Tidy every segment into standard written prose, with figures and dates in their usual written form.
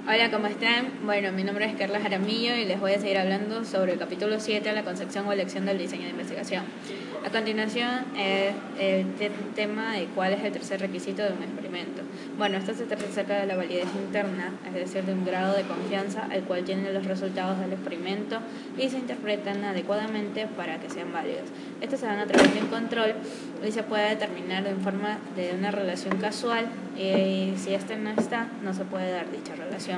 Hola, ¿cómo están? Bueno, mi nombre es Carla Jaramillo y les voy a seguir hablando sobre el capítulo 7, la concepción o elección del diseño de investigación. A continuación es el tema de cuál es el tercer requisito de un experimento. Bueno, esto se trata acerca de la validez interna, es decir, de un grado de confianza el cual tienen los resultados del experimento y se interpretan adecuadamente para que sean válidos. Estos se dan a través de un control y se puede determinar en forma de una relación casual y si este no está, no se puede dar dicha relación.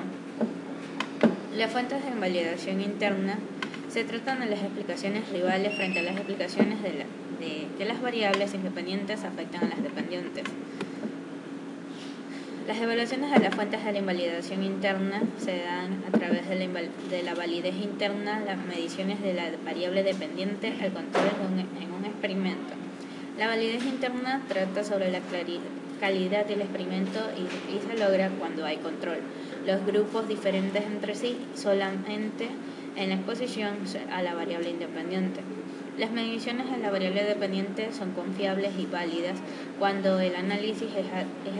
Las fuentes de invalidación interna se tratan de las explicaciones rivales frente a las explicaciones de que las variables independientes afectan a las dependientes. Las evaluaciones de las fuentes de la invalidación interna se dan a través de la validez interna, las mediciones de la variable dependiente al control en un experimento. La validez interna trata sobre la calidad del experimento y se logra cuando hay control. Los grupos diferentes entre sí solamente en la exposición a la variable independiente. Las mediciones de la variable dependiente son confiables y válidas cuando el análisis es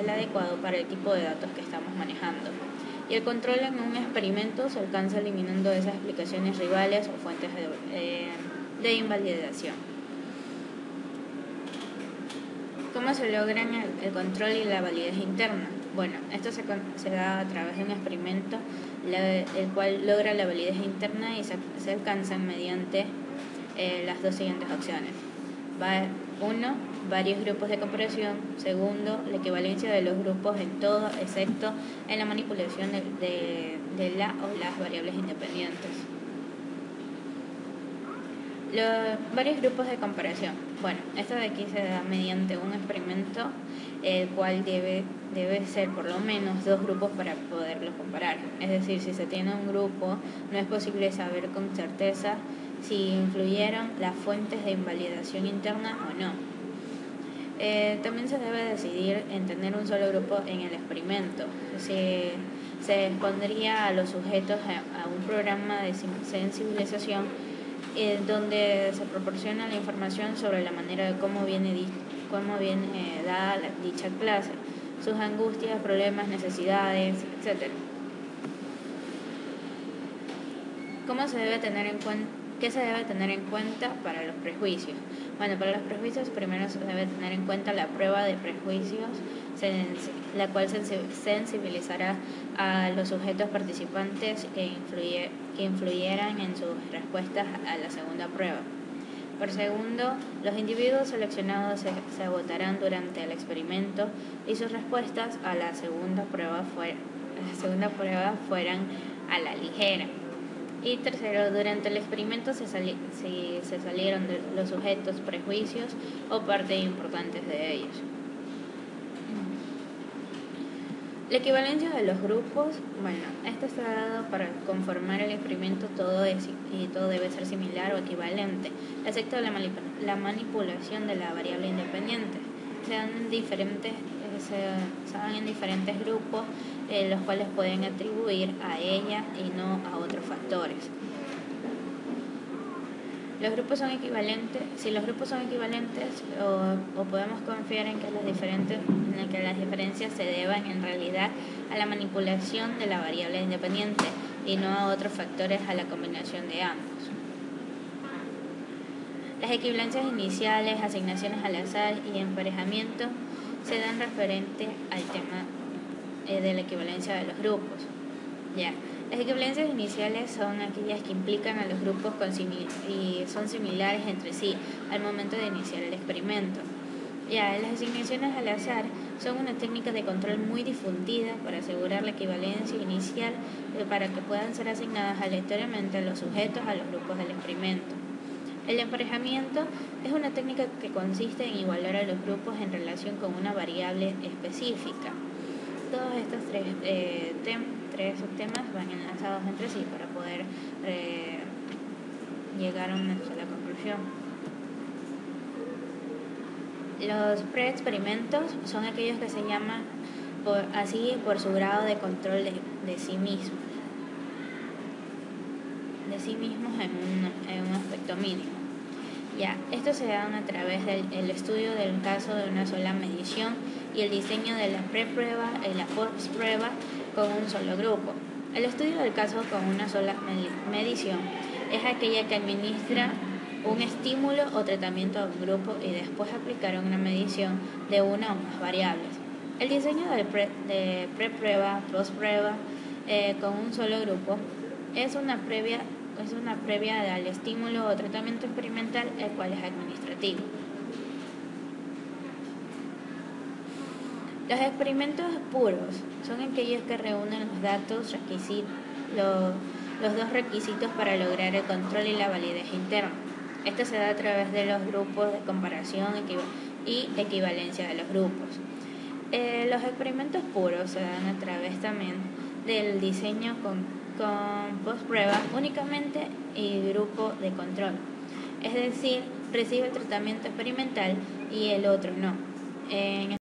el adecuado para el tipo de datos que estamos manejando. Y el control en un experimento se alcanza eliminando esas explicaciones rivales o fuentes de invalidación. ¿Cómo se logran el control y la validez interna? Bueno, esto se da a través de un experimento el cual logra la validez interna y se alcanzan mediante las dos siguientes opciones. 1. Varios grupos de comparación. 2. La equivalencia de los grupos en todo, excepto en la manipulación de la o las variables independientes. Varios grupos de comparación. Bueno, esto de aquí se da mediante un experimento, el cual debe ser por lo menos 2 grupos para poderlos comparar. Es decir, si se tiene un grupo, no es posible saber con certeza si influyeron las fuentes de invalidación interna o no. También se debe decidir en tener un solo grupo en el experimento. Se expondría a los sujetos a un programa de sensibilización donde se proporciona la información sobre la manera de cómo viene dada dicha clase, sus angustias, problemas, necesidades, etc. ¿Qué se debe tener en cuenta para los prejuicios? Bueno, para los prejuicios primero se debe tener en cuenta la prueba de prejuicios, la cual sensibilizará a los sujetos participantes que influyeran en sus respuestas a la segunda prueba. Por segundo, los individuos seleccionados se votarán durante el experimento y sus respuestas a la segunda prueba fueran a la ligera. Y tercero, durante el experimento se salieron de los sujetos prejuicios o partes importantes de ellos. La equivalencia de los grupos, bueno, esto está dado para conformar el experimento, todo debe ser similar o equivalente, excepto la manipulación de la variable independiente. Se dan en diferentes grupos, los cuales pueden atribuir a ella y no a otros factores. Los grupos son equivalentes. Si los grupos son equivalentes, o podemos confiar en que las diferencias se deban en realidad a la manipulación de la variable independiente y no a otros factores, a la combinación de ambos. Las equivalencias iniciales, asignaciones al azar y emparejamiento se dan referente al tema de la equivalencia de los grupos. Las equivalencias iniciales son aquellas que implican a los grupos y son similares entre sí al momento de iniciar el experimento. Las asignaciones al azar son una técnica de control muy difundida para asegurar la equivalencia inicial para que puedan ser asignadas aleatoriamente a los sujetos a los grupos del experimento. El emparejamiento es una técnica que consiste en igualar a los grupos en relación con una variable específica. Todos estos tres subtemas van enlazados entre sí para poder llegar a una sola conclusión. Los preexperimentos son aquellos que se llaman así por su grado de control de sí mismos en un aspecto mínimo. Estos se dan a través del estudio del caso de una sola medición y el diseño de la preprueba y la postprueba con un solo grupo. El estudio del caso con una sola medición es aquella que administra un estímulo o tratamiento a un grupo y después aplicar una medición de una o más variables. El diseño de preprueba, postprueba con un solo grupo es una previa al estímulo o tratamiento experimental, el cual es administrativo. Los experimentos puros son aquellos que reúnen los datos, los dos requisitos para lograr el control y la validez interna. Esto se da a través de los grupos de comparación y equivalencia de los grupos. Los experimentos puros se dan a través también del diseño con postprueba únicamente y grupo de control. Es decir, recibe el tratamiento experimental y el otro no.